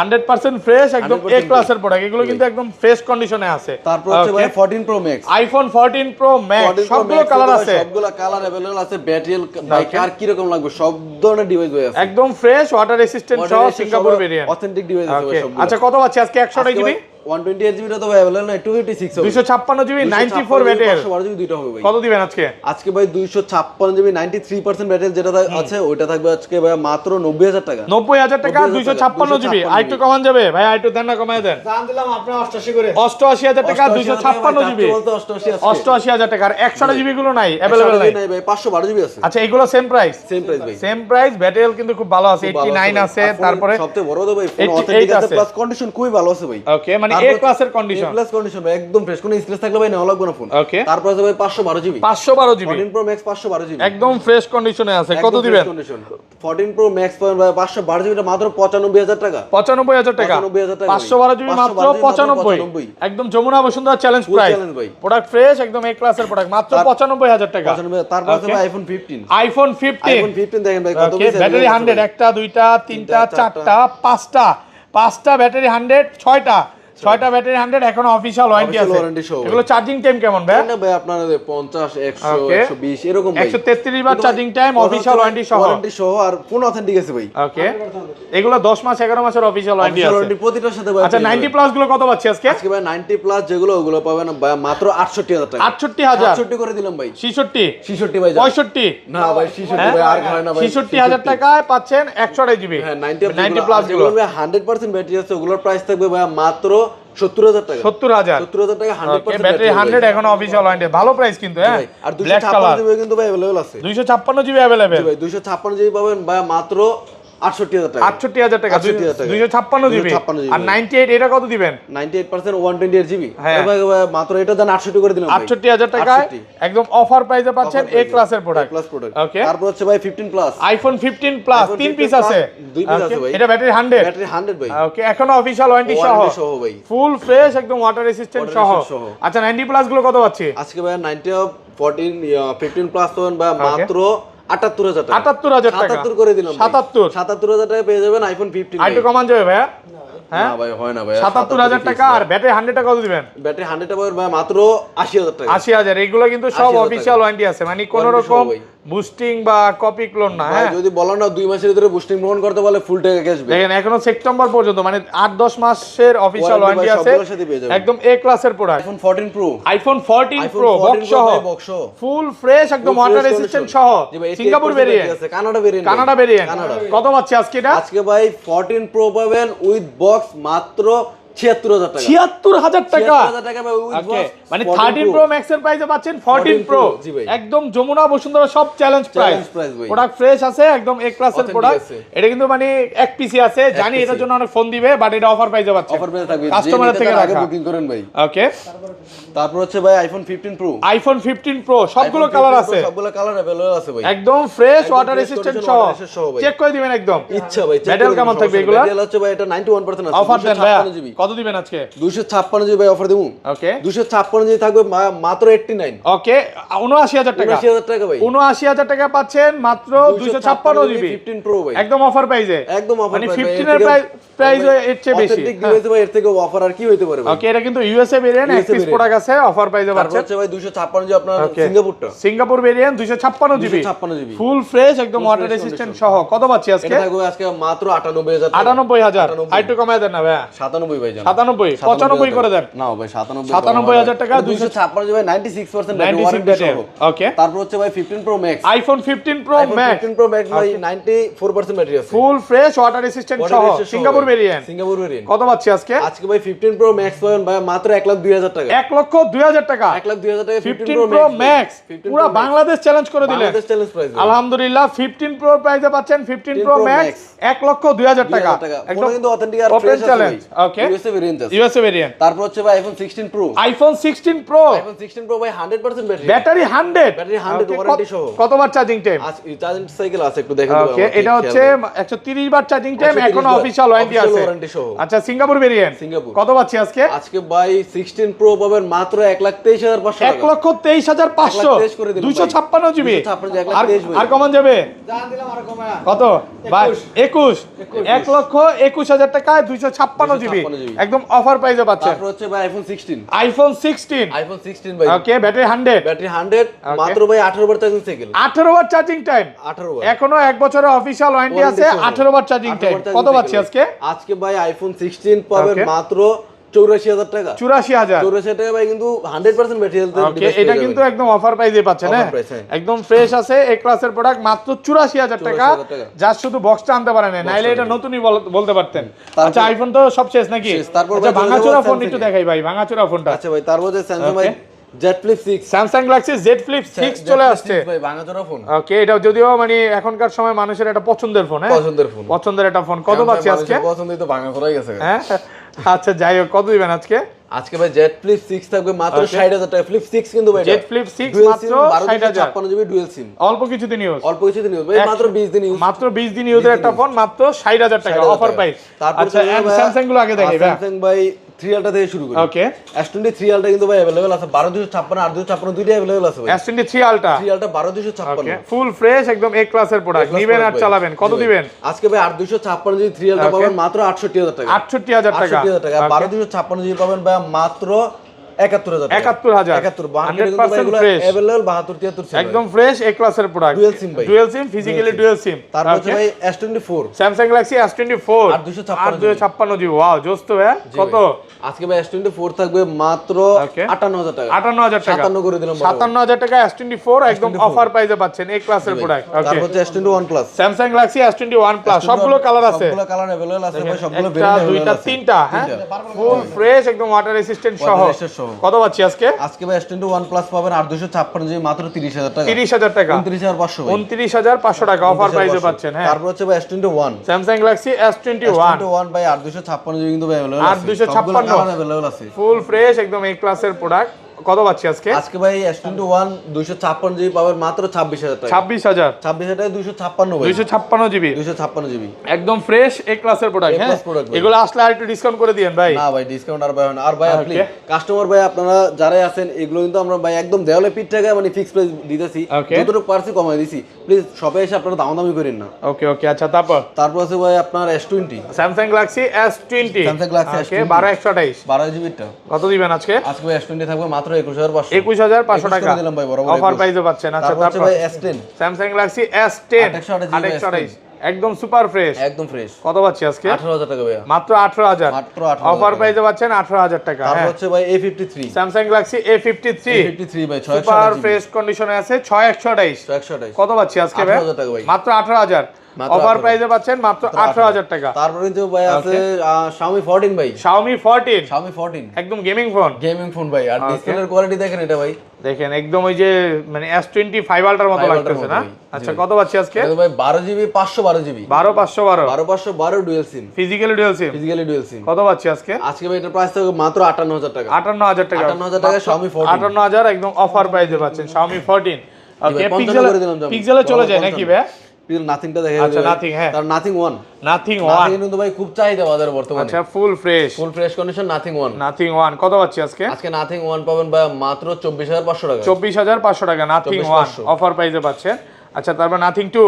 100% ফ্রেশ, একদম এ ক্লাসের প্রোডাক্ট। এগুলো কিন্তু একদম ফ্রেশ কন্ডিশনে আছে। তারপর হচ্ছে ভাই 14 pro max, iPhone 14 pro max সবগুলো কালার আছে, সবগুলো কালার अवेलेबल আছে। ব্যাটারি ভাই কার কি রকম লাগবে সব ধরনের ডিভাইস ভাই আছে, একদম ফ্রেশ ওয়াটার রেসিস্ট্যান্ট সহ, সিঙ্গাপুর ভেরিয়েন্ট, অথেন্টিক ডিভাইস আছে ভাই সবগুলো। আচ্ছা, কত পাচ্ছি আজকে? 128 জিবি 128 জিবি তো ভাই अवेलेबल না, 256 হবে। 256 জিবি 94 ব্যাটারি 512 জিবি দুটো হবে ভাই। কত দিবেন আজকে? আজকে ভাই 256 জিবি 93% ব্যাটারি যেটা আছে ওইটা থাকবে আজকে ভাই মাত্র 90000 টাকা। 90000 টাকা 256 জিবি। আরেকটু কমান যাবে ভাই? আরেকটু দেন না, কমায় দেন। দাম দিলাম আপনি 88 করে। 88000 টাকা 256 জিবি 88000 টাকা। আর 100 জিবি গুলো নাই, अवेलेबल নাই ভাই, 512 জিবি আছে। আচ্ছা, এগুলো সেম প্রাইস? সেম প্রাইস ভাই, সেম প্রাইস। ব্যাটারি কিন্তু খুব ভালো আছে, 89 আছে। তারপরে সবচেয়ে বড় তো ভাই ফোন অথেন্টিক আছে, প্লাস কন্ডিশন খুবই ভালো আছে ভাই। ওকে, মানে এ ক্লাসের কন্ডিশন, এ প্লাস কন্ডিশন ভাই, একদম ফ্রেশ, কোনো স্ক্র্যাচ থাকলে ভাই নেওয়া লাগবে না ফোন। ওকে, তারপর আছে ভাই 512 GB 512 GB 14 pro max 512 GB একদম ফ্রেশ কন্ডিশনে আছে। কত দিবেন? 14 প্রো ম্যাক্স পাবেন ভাই 512 জিবিটা মাত্র 95000 টাকা। 95000 টাকা 512 জিবি মাত্র 95। একদম Jamuna Bashundhara challenge price. Product fresh, একদম এ ক্লাসের প্রোডাক্ট, মাত্র 95000 টাকা। 95। তারপর আছে ভাই আইফোন 15, আইফোন 15 দেখেন ভাই কত পিস ব্যাটারি 100, একটা দুইটা তিনটা চারটা পাঁচটা ব্যাটারি 100, 6টা 6টা ব্যাটারি 100 এখনো অফিশিয়াল ওয়ারেন্টি আছে warranty সহ। এগুলো চার্জিং টাইম কেমন ভাই? এটা ভাই আপনার 50 100 120 এরকম ভাই 133 বার চার্জিং টাইম অফিশিয়াল ওয়ারেন্টি সহ আর ফোন অথেন্টিক আছে ভাই। ওকে এগুলো 10 মাস 11 মাসের অফিশিয়াল ওয়ারেন্টি আছে ওয়ারেন্টি প্রতিটার সাথে ভাই। আচ্ছা 90 প্লাস গুলো কত পাচ্ছি আজকে? আজকে ভাই 90 প্লাস যেগুলো ওগুলো পাবেন ভাই মাত্র 68000 টাকা। 68000 66 করে দিলাম ভাই। 66 66 ভাই 65 না ভাই 66 ভাই আর হয় না ভাই। 66000 টাকায় পাচ্ছেন 128 জিবি হ্যাঁ 90 প্লাস গুলো 100% ব্যাটারি আছে ওগুলোর প্রাইস থাকবে ভাই মাত্র 70000 টাকা। 70000 টাকা 100% ব্যাটারি 100 এখনো অফিশিয়াল ওয়ারেন্টি ভালো প্রাইস কিন্তু হ্যাঁ আর ব্ল্যাক কালার 256 জিবি কিন্তু ভাই अवेलेबल আছে। 256 জিবি अवेलेबल ভাই 256 জিবি পাবেন ভাই মাত্র 68000 টাকা। 68000 টাকা 256 জিবি 256 জিবি আর 98 এটা কত দিবেন? 98% 128 জিবি হ্যাঁ। ভাই মাত্র এটা দেন 68 করে দিলাম ভাই। 68000 টাকায় একদম অফার প্রাইসে পাচ্ছেন এ ক্লাসের প্রোডাক্ট প্লাস প্রোডাক্ট। ওকে তারপর হচ্ছে ভাই 15 প্লাস আইফোন 15 প্লাস 3 পিস আছে 2 পিস আছে ভাই। এটা ব্যাটারি 100 ব্যাটারি 100 ভাই। ওকে এখনো অফিশিয়াল ওয়ারেন্টি সহ ওয়ারেন্টি সহ ভাই। ফুল ফ্রেশ একদম ওয়াটার রেসিস্ট্যান্ট সহ সহ। আচ্ছা 90 প্লাস গুলো কত পাচ্ছি আজকে ভাই 15 প্লাস পাবেন ভাই মাত্র 78000 টাকা। 78000 টাকা 77 করে দিলাম ভাই। 77 77000 টাকা পেয়ে যাবেন আইফোন 15 আর একটু কমান যাবে ভাইয়া হ্যাঁ না ভাই হয় না ভাই 77000 টাকা আর ব্যাটারি 100 টাকা কত দিবেন ব্যাটারি 100 টাকা ভাই মাত্র 80000 টাকা 80000 এগুলো কিন্তু সব 80,000 অফিশিয়াল ওয়ারেন্টি আছে মানে কোনো Warranty সহ রকম ভাই। বুস্টিং বা কপি ক্লোন না ভাই হ্যাঁ যদি বলো না 2 মাসের ভিতরে বুস্টিং গ্রহণ করতে পারলে ফুল টাকা ক্যাশ ব্যাক দেখেন এখনো সেপ্টেম্বর পর্যন্ত মানে 8-10 মাসের অফিশিয়াল Warranty ওয়ারেন্টি ভাই আছে সবগুলোর সাথে পেয়ে যাবেন। একদম এ ক্লাসের product iPhone 14 pro iPhone 14 pro box সহ বক্স সহ ফুল ফ্রেশ একদম ওয়াটার রেসিস্ট্যান্ট সহ জি ভাই সিঙ্গাপুর ভেরিয়েন্ট আছে কানাডা ভেরিয়েন্ট কানাডা ভেরিয়েন্ট কত পাচ্ছি আজকে এটা আজকে ভাই 14 প্রো পাবেন উইথ বক্স মাত্র 76000 টাকা 76000 টাকা 76000 টাকা ভাই উইথ ওকে বক্স মানে 13 প্রো ম্যাক্স এর প্রাইসে পাচ্ছেন 14 প্রো জি ভাই। একদম যমুনা বসুন্ধরা সব চ্যালেঞ্জ প্রাইস price ভাই। প্রোডাক্ট ফ্রেশ আছে একদম এ ক্লাসের Authentic প্রোডাক্ট আছে। এটা কিন্তু মানে এক পিসি আছে জানি এটার জন্য অনেক ফোন দিবে বাট এটা অফার প্রাইসে পাচ্ছেন অফার পেয়ে থাকবে কাস্টমারের থেকে আগে রাখা বুকিং করেন ভাই। ওকে তারপর হচ্ছে ভাই আইফোন 15 প্রো আইফোন 15 প্রো সবগুলো কালার আছে সবগুলো কালার अवेलेबल আছে ভাই। একদম ফ্রেশ একদম ওয়াটার fresh রেসিস্ট্যান্ট condition, সহ water resistant সহ ভাই। চেক করে দিবেন একদম ইচ্ছা ভাই check ব্যাটারি করে কেমন দিন, থাকবে সমস্যা নেই। এগুলা? ব্যাটারি হচ্ছে ভাই এটা 91% আছে অফার দেন ভাইয়া 256 জিবি কত দিবেন আজকে 256 জিবি ভাই অফার দেবো ওকে 256 জিবি থাকবে মাত্র 89 ওকে 79000 টাকা 79000 টাকা ভাই 79000 টাকা পাচ্ছেন মাত্র 256 জিবি 15 প্রো ভাই একদম অফার প্রাইসে একদম offer মানে price ভাই, 15 এর প্রাইস এর চেয়ে বেশি authentic device ভাই, এর থেকে অফার আর কি হইতে পারে ভাই। ওকে এটা কিন্তু ইউএসএ ভেরিয়েন্ট এক USA পিস variant। প্রোডাক্ট আছে অফার প্রাইসে তারপর পাচ্ছেন হচ্ছে ভাই 256 জিবি আপনার Okay. সিঙ্গাপুরটা Singapore variant 256 GB 256 GB full fresh একদম Full water fresh resistant condition। সহ কত পাচ্ছি আজকে এটা থাকবে আজকে মাত্র 98000 98000 98,000 আর একটু কমায় দেন না ভাইয়া 97 ভাই জান 97 95 করে দেন না ভাই 97 97,000 টাকা, 256 জিবি ভাই 96% 96 ব্যাটারি ওকে তারপর হচ্ছে ভাই 15 pro max iPhone 15 pro max 15 pro max ভাই 94% ব্যাটারি আছে ফুল ফ্রেশ ওয়াটার রেসিস্ট্যান্ট সহ সিঙ্গাপুর ভেরিয়েন্ট সিঙ্গাপুর ভেরিয়েন্ট কত পাচ্ছি আজকে আজকে ভাই 15 প্রো ম্যাক্স পাবেন ভাই মাত্র 1,02,000 টাকা 1,02,000 টাকা 1,02,000 টাকা 15 প্রো ম্যাক্স পুরো বাংলাদেশ চ্যালেঞ্জ করে দিলেন বাংলাদেশ চ্যালেঞ্জ প্রাইস আলহামদুলিল্লাহ 15 প্রো প্রাইসে পাচ্ছেন 15 প্রো 15 Pro ম্যাক্স Max 1,02,000 টাকা একদম কিন্তু অথেন্টিক আর ওপেন ফ্রেশ আছে চ্যালেঞ্জ ভাই ওকে ইউএসএ ভেরিয়েন্ট আছে ইউএসএ ভেরিয়েন্ট তারপর হচ্ছে ভাই iPhone 16 pro iPhone 16 pro iPhone 16 pro ভাই 100% battery battery 100 battery 100 Okay, warranty সহ কতবার চার্জিং টাইম আজ চার্জিং সাইকেল আছে একটু দেখে দিবো ওকে এটা হচ্ছে 130 বার চার্জিং টাইম 130 এখনো বার। অফিশিয়াল ওয়ারেন্টি Official আছে warranty সহ। আচ্ছা সিঙ্গাপুর ভেরিয়েন্ট সিঙ্গাপুর। কত পাচ্ছি আজকে আজকে ভাই 16 প্রো পাবেন মাত্র 1,23,500 টাকা 1,23,500 1,23,000 করে দিলাম ভাই। 256 জিবি 256 আর 1,23,000 ভাই। আর কমান যাবে জান দিলাম আর কমায়া কত ভাই 21 1,21,000 টাকায় 256 জিবি 256 জিবি। একদম অফার প্রাইসে পাচ্ছেন তারপর হচ্ছে ভাই আইফোন 16 আইফোন 16 আইফোন 16 ভাই ওকে ব্যাটারি 100 ব্যাটারি 100 মাত্র ভাই 18 বার চার্জিং সাইকেল 18 বার চার্জিং টাইম 18 বার এখনো এক বছরের অফিশিয়াল ওয়ারেন্টি আছে Warranty সহ। 18 বার চার্জিং 18 টাইম বার charging কত পাচ্ছি cycle। আজকে আজকে ভাই আইফোন 16 পাবেন Okay. মাত্র 84,000 টাকা 84,000 84,000 টাকা ভাই কিন্তু 100% ব্যাটারি হেলথ ওকে এটা কিন্তু একদম অফার প্রাইসে পাচ্ছেন Offer হ্যাঁ price, হ্যাঁ। একদম ফ্রেশ আছে এ ক্লাসের প্রোডাক্ট মাত্র 84,000 টাকা 84,000 টাকা। যা শুধু বক্সটা আনতে পারেন না নাইলে এটা নতুনই বলতে পারতেন তারপর- আচ্ছা আইফোন তো সব শেষ নাকি শেষ, তারপর আচ্ছা ভাই চলে ভাঙাচোরা যাবো ফোন Samsung একটু এ। দেখাই ভাই ভাঙাচোরা ফোনটা আচ্ছা ভাই তারপর যে স্যামসাং ভাই Z flip 6 Samsung Galaxy Z Flip 6 চলে আসছে ভাই ভাঙাচোরা ফোন ওকে এটা যদিও মানে এখনকার সময় মানুষের একটা পছন্দের ফোন হ্যাঁ পছন্দের ফোন পছন্দের একটা ফোন কত পাচ্ছি আজকে পছন্দই তো ভাঙা করাই গেছে হ্যাঁ আচ্ছা যাই হোক কত দিবেন আজকে আজকে ভাই জেড ফ্লিপ 6 থাকবে মাত্র Okay. 60,000 টাকা ফ্লিপ 6 কিন্তু ভাই Z Flip 6 মাত্র 60,000 56 জিবি ডুয়াল সিম অল্প কিছুদিন ইউজ অল্প কিছু দিন ভাই মাত্র 20 দিন ইউজ মাত্র 20 দিন ইউজের একটা ফোন মাত্র 60,000 টাকা 60,000 অফার প্রাইস তারপর আচ্ছা স্যামসাং গুলো আগে দেখাই ভাই স্যামসাং ভাই 3Lটা থেকে শুরু করি। ওকে S20 3Lটা কিন্তু ভাই अवेलेबल আছে 12256 8256 দুইটাই अवेलेबल আছে ভাই। S20 Ultra 3Lটা 12256 ওকে ফুল ফ্রেশ একদম এ ক্লাসের প্রোডাক্ট নিবেন আর চালাবেন কত দিবেন আজকে ভাই 8256 জিবি 3Lটা পাবেন মাত্র 68000 টাকা 68000 টাকা 68000 টাকা 12256 জিবি পাবেন ভাই মাত্র 71000 100% ফ্রেশ अवेलेबल 72 73 একদম ফ্রেশ এ ক্লাসের প্রোডাক্ট ডুয়াল সিম ভাই dual sim physically dual sim তারপর হচ্ছে ভাই S24 Samsung Galaxy S24 8256 GB wow জোস্ত ভাই কত আজকে ভাই S24 থাকবে মাত্র 58000 টাকা 58000 টাকা 57 করে দিলাম 57000 টাকা S24 একদম অফার প্রাইসে পাচ্ছেন এই ক্লাসের প্রোডাক্ট ওকে তারপর হচ্ছে S21 plus Samsung Galaxy S21 plus সবগুলো কালার আছে সবগুলো কালার अवेलेबल আছে ভাই সবগুলো একটা ভেরিয়েন্ট দুইটা তিনটা হ্যাঁ ফুল ফ্রেশ একদম ওয়াটার রেসিস্ট্যান্ট সহ কত পাচ্ছি আজকে আজকে ভাই S21 প্লাস পাবেন 8256 জিবি মাত্র 30000 টাকা 30000 টাকা 29500 29500 টাকা অফার প্রাইসে পাচ্ছেন হ্যাঁ তারপর হচ্ছে ভাই S21 Samsung Galaxy S21 ভাই 8256 জিবি কিন্তু अवेलेबल আছে 8256 সবগুলো কালার अवेलेबल আছে ফুল ফ্রেশ একদম এই ক্লাসের প্রোডাক্ট কত পাচ্ছি আজকে আজকে ভাই S21 256 জিবি পাবেন মাত্র 26000 টাকা 26000 26000 টাকা 256 ভাই 256 জিবি 256 জিবি একদম ফ্রেশ এই ক্লাসের প্রোডাক্ট হ্যাঁ এগুলো আসলে আর একটু ডিসকাউন্ট করে দিয়েন ভাই না ভাই ডিসকাউন্ট আর ভাই না আর ভাই আপনি কাস্টমার ভাই আপনারা যারাই আছেন এগুলো কিন্তু আমরা ভাই একদম দেওয়ালে পিট টাকা মানে ফিক্স প্রাইস দিতেছি যতটুকু পারছি কমাই দিছি প্লিজ শপে এসে আপনারা দামাদামি করেন না ওকে ওকে আচ্ছা তারপর আছে ভাই আপনার S20 Samsung Galaxy S20 Samsung Galaxy ওকে 12128 12 জিবি টা কত দিবেন আজকে আজকে ভাই S20 থাকবে মাত্র 21500 21500 টাকা দিলাম ভাই বরাবর অফার প্রাইসে পাচ্ছেন আচ্ছা তারপর ভাই S10 Samsung Galaxy S10 828 একদম সুপার ফ্রেশ একদম ফ্রেশ কত পাচ্ছি আজকে 18000 টাকা ভাই মাত্র 18000 মাত্র 18000 অফার প্রাইসে পাচ্ছেন 18000 টাকা তারপর হচ্ছে ভাই A53 Samsung Galaxy A53 ভাই 600 সুপার ফ্রেশ কন্ডিশনে আছে 6128 628 কত পাচ্ছি আজকে ভাই 18000 টাকা ভাই মাত্র 18000 অফার প্রাইসে পাচ্ছেন মাত্র 18000 টাকা তারপর কিন্তু ভাই আছে Xiaomi 14 ভাই Xiaomi 14 একদম গেমিং ফোন ভাই আর ডিসপ্লের কোয়ালিটি দেখেন এটা ভাই দেখেন একদম ওই যে মানে S25 আল্ট্রার মতো লাগতেছে না আচ্ছা কত পাচ্ছি আজকে এটা ভাই 12 GB 512 GB 12512 dual sim physically dual সিম কত পাচ্ছি আজকে ভাই এটার প্রাইস থাকবে মাত্র 58000 টাকা 58000 টাকা 58000 টাকা Xiaomi 14 58000 একদম অফার প্রাইসে পাচ্ছেন Xiaomi 14 ওকে পিক্সেলে চলে যায় নাকি ভাই নাথিংটা দেখা আচ্ছা নাথিং হ্যাঁ তার নাথিং 1 নাথিং কিন্তু ভাই খুব চাহিদা বাজারে বর্তমানে আচ্ছা ফুল ফ্রেশ কন্ডিশন নাথিং 1 কত পাচ্ছি আজকে নাথিং 1 পাবেন ভাই মাত্র 24500 টাকা 24500 টাকা নাথিং 1 অফার প্রাইসে পাচ্ছেন আচ্ছা তারপর নাথিং 2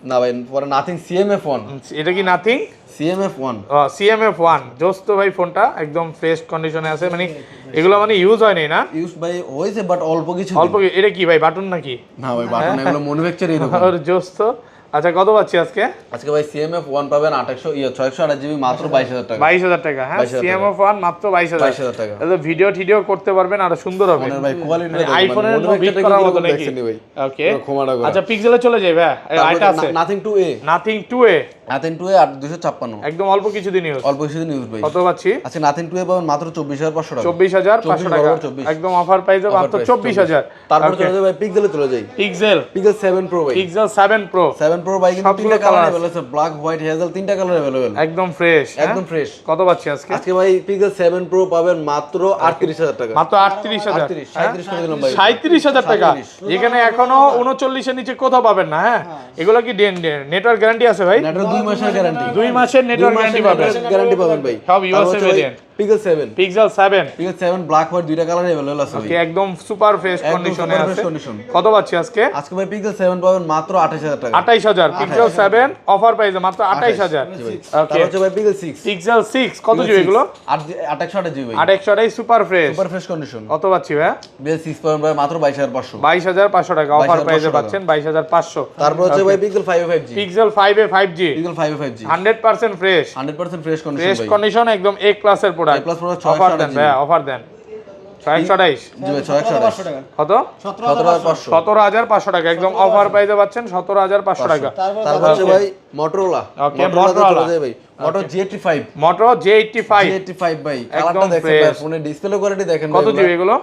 না ভাই পরে নাথিং CMF1 এটা কি নাথিং CMF1 CMF1 দোস্ত ভাই ফোনটা একদম ফ্রেশ কন্ডিশনে আছে মানে এগুলো মানে ইউজ হয়নি না ইউজ ভাই হইছে বাট অল্প কিছু এটা কি ভাই বাটন নাকি না ভাই বাটন এগুলো ম্যানুফ্যাকচার এরকম আর দোস্ত আচ্ছা কত পাচ্ছি আজকে ভাই CMF1 পাবেন 628 জিবি মাত্র 22000 টাকা 22000 টাকা হ্যাঁ CMF1 মাত্র 22000 টাকা এটা ভিডিও করতে পারবেন আর সুন্দর হবে ভাই কোয়ালিটি আইফোনের বিট করার মতো নাকি ওকে আচ্ছা পিক্সেলে চলে যাই ভাই এটা আছে নাথিং 2A নাথিং 2A 256 একদম অল্প কিছুদিন ইউজ ভাই কত পাচ্ছি আচ্ছা নাথিং 2A পাবেন মাত্র 24500 টাকা 24500 টাকা একদম অফার প্রাইসে মাত্র 24000 তারপর চলে যাই ভাই পিক্সেলে চলে যাই পিক্সেল 7 প্রো ভাই পিক্সেল 7 প্রো ভাই কিন্তু তিনটা কালার अवेलेबल আছে ব্ল্যাক হোয়াইট হেজেল তিনটা কালার अवेलेबल একদম ফ্রেশ কত পাচ্ছি আজকে ভাই পিক্সেল 7 প্রো পাবেন মাত্র 38000 টাকা মাত্র 38000 37 করে দিলাম ভাই 37000 টাকা যেখানে এখনো 39 এর নিচে কোথাও পাবেন না হ্যাঁ এগুলো কি নেটওয়ার্ক গ্যারান্টি আছে ভাই নেটওয়ার্ক 2 মাসের গ্যারান্টি 2 মাসের নেটওয়ার্ক গ্যারান্টি পাবেন ভাই সব USA variant pixel 7 black white দুইটা কালার अवेलेबल আছে ওকে একদম সুপার ফ্রেশ কন্ডিশনে আছে কত পাচ্ছি আজকে ভাই পিক্সেল 7 পাবেন মাত্র 28000 টাকা 28000 পিক্সেল 7 অফার প্রাইসে মাত্র 28000 ওকে তারপর ভাই পিক্সেল 6 কত জিবি এগুলো 828 জিবি ভাই 828 সুপার ফ্রেশ কন্ডিশন কত পাচ্ছি ভাই পিক্সেল 6 পাবেন ভাই মাত্র 22500 22500 টাকা অফার প্রাইসে পাচ্ছেন 22500 তারপর ভাই pixel 5A 5G pixel 5A 5G 100% fresh 100% condition একদম এ ক্লাসের প্রোডাক্ট অফার দেন ভাই অফার দেন 628 জি ভাই 628 টাকা কত 17500 17500 টাকা একদম অফার প্রাইসে পাচ্ছেন 17500 টাকা তারপর হচ্ছে ভাই মোটরোলা ওকে মোটরোলা ভাই মোটো G85 ভাই কালারটা দেখেন ভাই ফোনের ডিসপ্লে কোয়ালিটি দেখেন কত জিবি এগুলো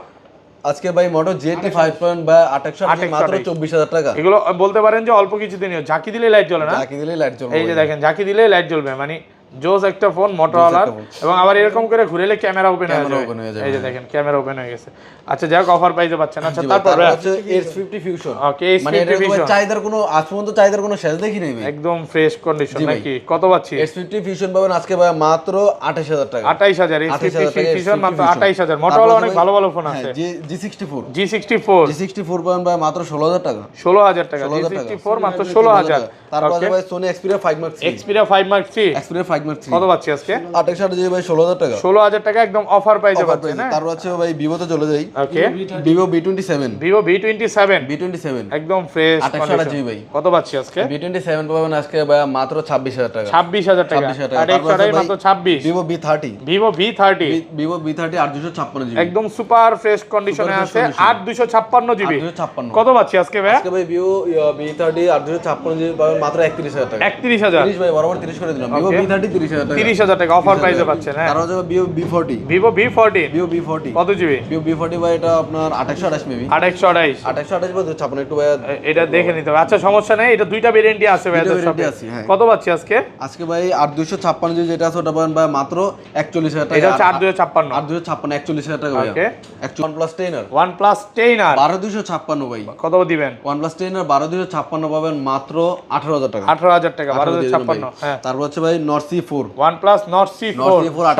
আজকে ভাই মোটো G85 বা 28 মাত্র 24000 টাকা এগুলো বলতে পারেন যে অল্প কিছু দিনই ঝাঁকি দিলে লাইট জ্বলে না ঝাঁকি দিলে লাইট জ্বলবে এই যে দেখেন ঝাঁকি দিলে লাইট জ্বলবে মানে জোস একটা ফোন মোটরোলার, এবং আবার এরকম করে ঘুরেলে ক্যামেরা ওপেন হয়ে যাবে। এই যে দেখেন ক্যামেরা ওপেন হয়ে গেছে। আচ্ছা যাক, অফার প্রাইসে পাচ্ছেন। আচ্ছা তারপর হচ্ছে S50 ফিউশন। ওকে, মানে S50 এর চাহিদার কোনো আজ পর্যন্ত চাহিদার কোনো শেষ দেখি নাই ভাই, একদম ফ্রেশ কন্ডিশন নাকি? কত পাচ্ছি? S50 ফিউশন পাবেন আজকে ভাই মাত্র 28000 টাকা। 28000 S50 ফিউশন মাত্র 28000। মোটরোলা অনেক ভালো ভালো ফোন আছে। G64 পাবেন ভাই মাত্র 16000 টাকা। 16000 টাকা G64 মাত্র 16000। তারপর আছে ভাই Sony Xperia 5 Mark 3। Xperia 5 Mark 3 কত পাচ্ছি আজকে? 28 জিবি ভাই 16000 টাকা। 16000 টাকা একদম অফার প্রাইসে পাচ্ছেন। তারপর আছে ভাই Vivo তে চলে যাই। ওকে, Vivo V27 V27 একদম ফ্রেশ 28 জিবি ভাই। কত পাচ্ছি আজকে? V27 পাবেন আজকে ভাই মাত্র 26000 টাকা। 26000 টাকা। 28 মাত্র 26। Vivo V30 Vivo V30 8256 GB একদম সুপার ফ্রেশ কন্ডিশনে আছে। 8256 জিবি কত পাচ্ছি আজকে ভাই? আজকে ভাই Vivo V30 8256 জিবি পাবেন মাত্র 31000 টাকা। 31000 30 ভাই বরাবর 30 করে দিলাম। Vivo V30 30000 টাকা। 30000 টাকা অফার প্রাইসে পাচ্ছেন। হ্যাঁ, তারপর আছে Vivo V40 Vivo V40 কত জিবি? Vivo V40 ভাই এটা আপনার 2828 মেবি 2828 বা 256 একটু ভাই এটা দেখে নিতে হবে। আচ্ছা সমস্যা নেই, এটা দুইটা ভেরিয়েন্টই আছে ভাই। কত পাচ্ছি আজকে? আজকে ভাই 8256 জিবি যেটা আছে ওটা পাবেন ভাই মাত্র 41000 টাকা। এটা হচ্ছে 8256 41000 টাকা ভাই। ওকে, OnePlus 10R 12256 ভাই কত দিবেন? OnePlus 10R 12256 পাবেন মাত্র 18000 টাকা। 18000 টাকা 12256। হ্যাঁ, তারপর হচ্ছে ভাই Nord C4 OnePlus Nord C4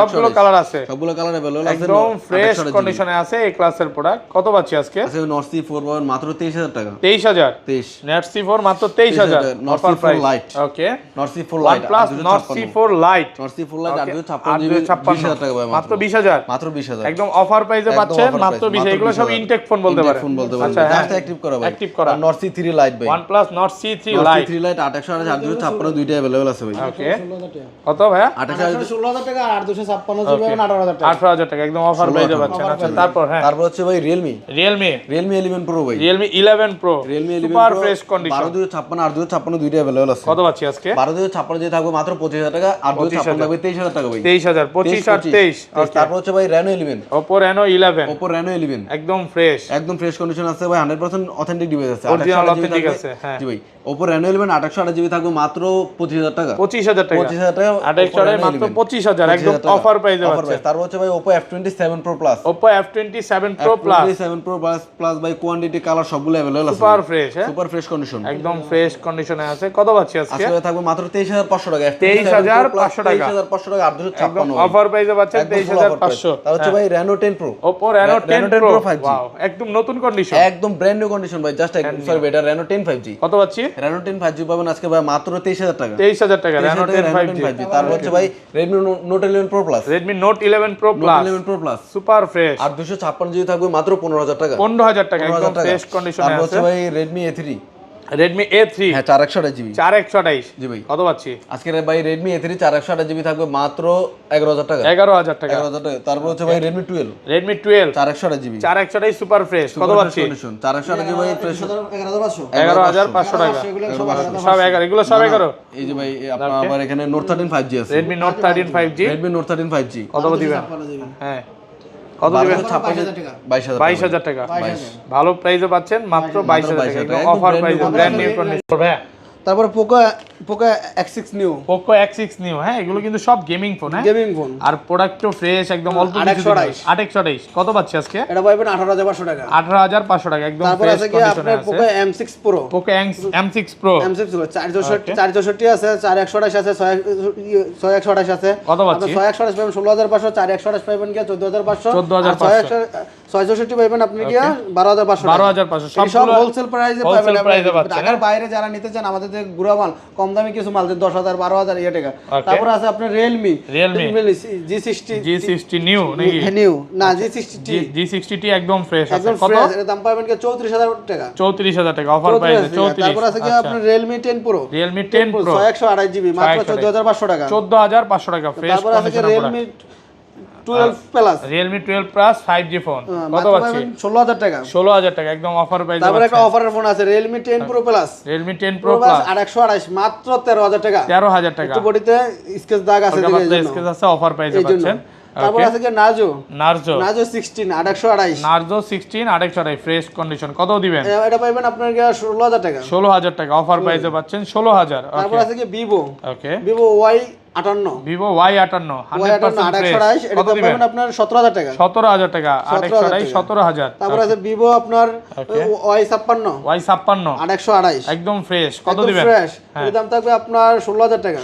সবগুলো কালার আছে, সবগুলো কালার अवेलेबल আছে, একদম ফ্রেশ কন্ডিশনে আছে। এই ক্লাসের প্রোডাক্ট কত পাচ্ছি আজকে? আজকে Nord C4 পাবেন মাত্র 23000 টাকা। 23000 Nord C4 মাত্র 23000 Nord C4 Lite। ওকে, Nord C4 Lite OnePlus Nord C4 Lite 8256 GB 20000 টাকা ভাই মাত্র 20000 একদম অফার প্রাইসে পাচ্ছেন মাত্র 20। এগুলো সব ইনটেক ফোন বলতে পারেন। আচ্ছা জাস্ট অ্যাক্টিভ করা ভাই, অ্যাক্টিভ করা। Nord C3 Lite ভাই OnePlus Nord C3 Lite 8256 দুইটা अवेलेबल আছে ভাই। ওকে, কত ভাই? 16000 টাকা আর 256 জিবি 18000 টাকা। 18000 টাকা একদম অফার প্রাইসে পাচ্ছেন। আচ্ছা তারপর হ্যাঁ, তারপর হচ্ছে ভাই Realme Realme 11 Pro ভাই। Realme 11 Pro super fresh condition 12256 8256 দুইটা अवेलेबल আছে। কত পাচ্ছি আজকে? 12256 যে থাকবে মাত্র 25000 টাকা, 8256 থাকবে 23000 টাকা ভাই। 23000 25 আর 23। তারপর হচ্ছে ভাই Reno 11 Oppo Reno 11 একদম ফ্রেশ ফ্রেশ কন্ডিশন আছে ভাই, 100% অথেন্টিক ডিভাইস আছে, অরিজিনাল অথেন্টিক আছে। হ্যাঁ জি ভাই Oppo Reno 11 828 জিবি থাকবে মাত্র 25000 টাকা। 25000 টাকা 25000 টাকা 28 মাত্র 25000 একদম অফার প্রাইসে পাচ্ছেন। তারপর হচ্ছে ভাই Oppo F27 Pro Plus Oppo F27 Pro Plus plus ভাই কোয়ান্টিটি কালার সবগুলো अवेलेबल আছে, সুপার ফ্রেশ। হ্যাঁ, সুপার ফ্রেশ কন্ডিশন একদম ফ্রেশ কন্ডিশনে আছে। কত পাচ্ছি আজকে? আজকে থাকবে মাত্র 23500 টাকা। 23500 টাকা 23500 টাকা 8256 অফার প্রাইসে পাচ্ছেন 23500। তার হচ্ছে ভাই Reno 10 Pro Oppo Reno 10 Pro 5G wow, একদম নতুন কন্ডিশন, একদম ব্র্যান্ড নিউ কন্ডিশন ভাই। জাস্ট সরি এটা Reno 10 5G কত পাচ্ছি? Reno 10 5G পাবেন আজকে ভাই মাত্র 23000 টাকা। 23000 টাকা Reno 10 5G। তারপর হচ্ছে ভাই Redmi Note 11 Pro Plus Redmi Note 11 Pro Plus super fresh আর 256 জিবি থাকবে মাত্র 15000 টাকা। 15000 টাকা একদম ফ্রেশ কন্ডিশনে তারপর আছে। হচ্ছে ভাই Redmi A3 হ্যাঁ 4128 জিবি 4128 জি ভাই। কত পাচ্ছি আজকে ভাই Redmi A3 4128 জিবি থাকবে মাত্র 11000 টাকা। 11000 টাকা 11000 টাকা। তারপর হচ্ছে ভাই Redmi 12 4128 জিবি 4128 সুপার ফ্রেশ কত পাচ্ছি? 4128 জিবি ভাই ফ্রেশ 11500 টাকা সব 11 এগুলো সব 11। এই যে ভাই আপনার আবার এখানে Note 13 5G আছে, Redmi Note 13 5G Redmi Note 13 5G কত দিবেন? হ্যাঁ কত দিবেন? 22000 টাকা ভালো প্রাইসে পাচ্ছেন মাত্র 22000 টাকা একদম অফার প্রাইসে ব্র্যান্ড নিউ কন্ডিশন। ভাই তারপরে Poco X6 new Poco X6 new, হ্যাঁ এগুলো কিন্তু সব গেমিং ফোন। হ্যাঁ গেমিং ফোন আর প্রোডাক্টও ফ্রেশ একদম অল্প কিছু 2828 কত পাচ্ছি আজকে? এটা পাবেন 18500 টাকা 18500 টাকা একদম তারপর ফ্রেশ আছে কি কন্ডিশনে আপনার আছে। Poco M6 Pro Poco M6 Pro 464 আছে 4128 আছে 6128 আছে। কত পাচ্ছি? 6128 পাবেন 16500, 4128 পাবেন কি 14500, 14500 664 পাবেন আপনি কি 12500 12500 সব সবগুলো হোলসেল প্রাইসে wholesale price এ পাবেন। পাচ্ছেন, ঢাকার বাইরে যারা নিতে চান আমাদের থেকে গুড়া মাল কম দামি কিছু মাল 10000 12000 এই টাকা। তারপর আছে আপনার Realme G60 নিউ নাকি? নিউ না G60T একদম ফ্রেশ আছে। একদম কত? ফ্রেশ, এর দাম পাবেন কি 34000 টাকা 34000 টাকা অফার প্রাইসে 34। তারপর আছে কি আপনার Realme 10 Pro Realme 10 Pro 128 GB মাত্র 14500 টাকা 14500 টাকা ফ্রেশ তারপর আছে কি কন্ডিশনে Realme 12 Plus Realme 12 Plus 5G phone কত পাচ্ছি? 16000 টাকা 16000 টাকা একদম অফার প্রাইসে। তারপর একটা অফারের ফোন আছে Realme 10 Pro Plus Realme 10 Pro Plus 128 মাত্র 13000 টাকা 13000 টাকা একটু বডিতে স্কেচ দাগ আছে দেখে আপনাদের স্কেচ আছে অফার প্রাইসে পাচ্ছেন। তারপর আছে কি Narzo Narzo 16 128 Narzo 16 128 fresh condition কত দিবেন? এটা পাবেন আপনার কি 16000 টাকা 16000 টাকা অফার প্রাইসে পাচ্ছেন 16000। তারপর আছে কি Vivo ওকে Vivo 58 ভিভো Y58 100% ফ্রেশ 828 এটা কত দাম দিবেন পাবেন আপনার 17000 টাকা 17000 টাকা 828 17000 তারপর আছে ভিভো আপনার Okay. Y56 Y56 828 একদম ফ্রেশ কত একদম দিবেন ফ্রেশ এর দাম থাকবে আপনার 16000 টাকা